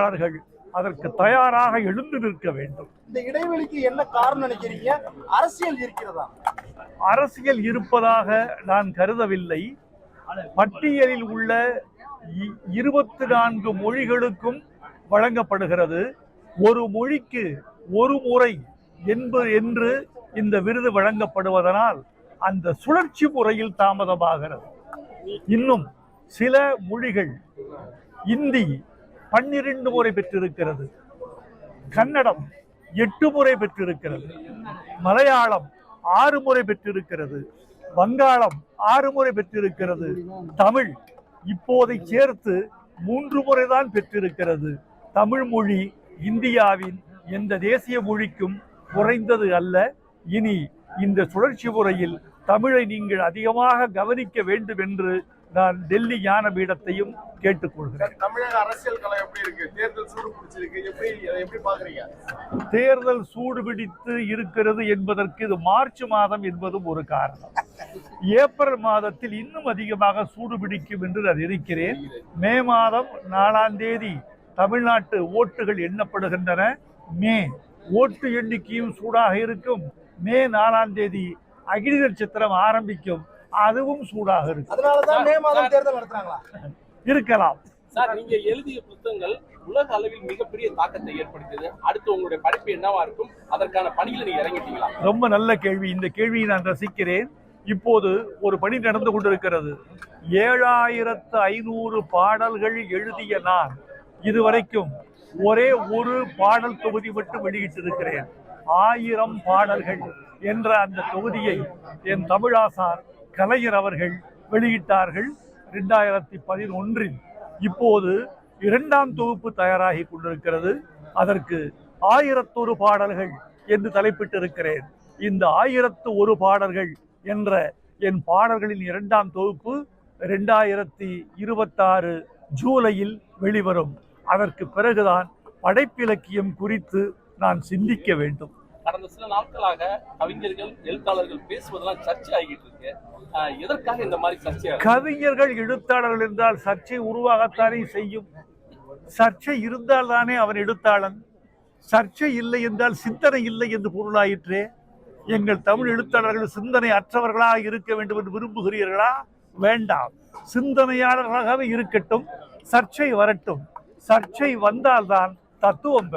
எழுத்தாளர்கள் அதற்கு தயாராக எழுந்து நிற்க வேண்டும். இந்த இடைவெளிக்கு என்ன காரணம் நினைக்கிறீங்க? அரசியல் இருக்கிறதா? அரசியல் இருப்பதாக நான் கருதவில்லை. பட்டியலில் உள்ள 24 மொழிகளுக்கும் வழங்கப்படுகிறது. ஒரு மொழிக்கு ஒரு முறை என்று இந்த விருது வழங்கப்படுவதனால் அந்த சுழற்சி முறையில் தாமதமாகிறது. இன்னும் சில மொழிகள், இந்தி 12 முறை பெற்றிருக்கிறது, கன்னடம் 8 முறை பெற்றிருக்கிறது, மலையாளம் 6 முறை பெற்றிருக்கிறது, வங்காளம் 6 முறை பெற்றிருக்கிறது, தமிழ் இப்போதை சேர்த்து 3 முறைதான் பெற்றிருக்கிறது. தமிழ் மொழி இந்தியாவின் எந்த தேசிய மொழிக்கும் குறைந்தது அல்ல. இனி இந்த சுழற்சி முறையில் தமிழை நீங்கள் அதிகமாக கவனிக்க வேண்டும் என்று நான் டெல்லி ஞான பீடத்தையும் கேட்டுக்கொள்கிறேன். தமிழக அரசியல் களம் எப்படி இருக்கு? தேர்தல் சூடு பிடிச்சிருக்கு, எப்படி பாக்குறீங்க? தேர்தல் சூடு பிடித்து இருக்கிறது என்பதற்கு இது மார்ச் மாதம் என்பதும் ஒரு காரணம். ஏப்ரல் மாதத்தில் இன்னும் அதிகமாக சூடு பிடிக்கும் என்று நான் இருக்கிறேன். மே மாதம் 4ஆம் தேதி தமிழ்நாட்டு ஓட்டுகள் எண்ணப்படுகின்றன. மே ஓட்டு எண்ணிக்கையும் சூடாக இருக்கும். மே 4ஆம் தேதி அக்னி நட்சத்திரம் ஆரம்பிக்கும், அதுவும் சூடாக இருக்கும். அதனாலதான் மே மாதம் தேர்தல் நடத்துறாங்களா? இருக்கலாம். சார், நீங்க எழுதிய புத்தகங்கள் உலக அளவில் மிகப்பெரிய தாக்கத்தை ஏற்படுத்தியது. அடுத்து உங்களுடைய படிப்பு என்னவா இருக்கும்? அதற்கான பணியில நீங்க இறங்கிட்டீங்களா? ரொம்ப நல்ல கேள்வி. இந்த கேள்வியை நான் ரசிக்கிறேன். இப்போது ஒரு பணி நடந்து கொண்டிருக்கிறது. 7500 பாடல்கள் எழுதிய நான் இதுவரைக்கும் ஒரே ஒரு பாடல் தொகுதி மட்டும் வெளியிட்டிருக்கிறேன். 1000 பாடல்கள் என்ற அந்த தொகுதியை என் தமிழாசார் கலைஞர் அவர்கள் வெளியிட்டார்கள் 2011. இப்போது 2ஆம் தொகுப்பு தயாராகி கொண்டிருக்கிறது. அதற்கு 1001 பாடல்கள் என்று தலைப்பிட்டிருக்கிறேன். இந்த 1001 பாடல்கள் என்ற என் பாடல்களின் 2ஆம் தொகுப்பு 2026 ஜூலையில் வெளிவரும். அதற்கு பிறகுதான் படைப்பிலக்கியம் குறித்து நான் சிந்திக்க வேண்டும். கடந்த சில நாட்களாக கவிஞர்கள், எழுத்தாளர்கள் பேசுவதெல்லாம் சர்ச்சை ஆகிட்டு இருக்கு. எதற்காக இந்த மாதிரி சர்ச்சை? கவிஞர்கள், எழுத்தாளர்கள் என்றால் சர்ச்சை உருவாகத்தானே செய்யும். சர்ச்சை இருந்தால் தானே அவன் எழுத்தாளன். சர்ச்சை இல்லை என்றால் சிந்தனை இல்லை என்று பொருளாயிற்றே. எங்கள் தமிழ் எழுத்தாளர்கள் சிந்தனை அற்றவர்களாக இருக்க வேண்டும் என்று விரும்புகிறீர்களா? வேண்டாம், சிந்தனையாளர்களாகவே இருக்கட்டும். சர்ச்சை வரட்டும். சர்ச்சை வந்தால்தான் தத்துவம் பெறும்.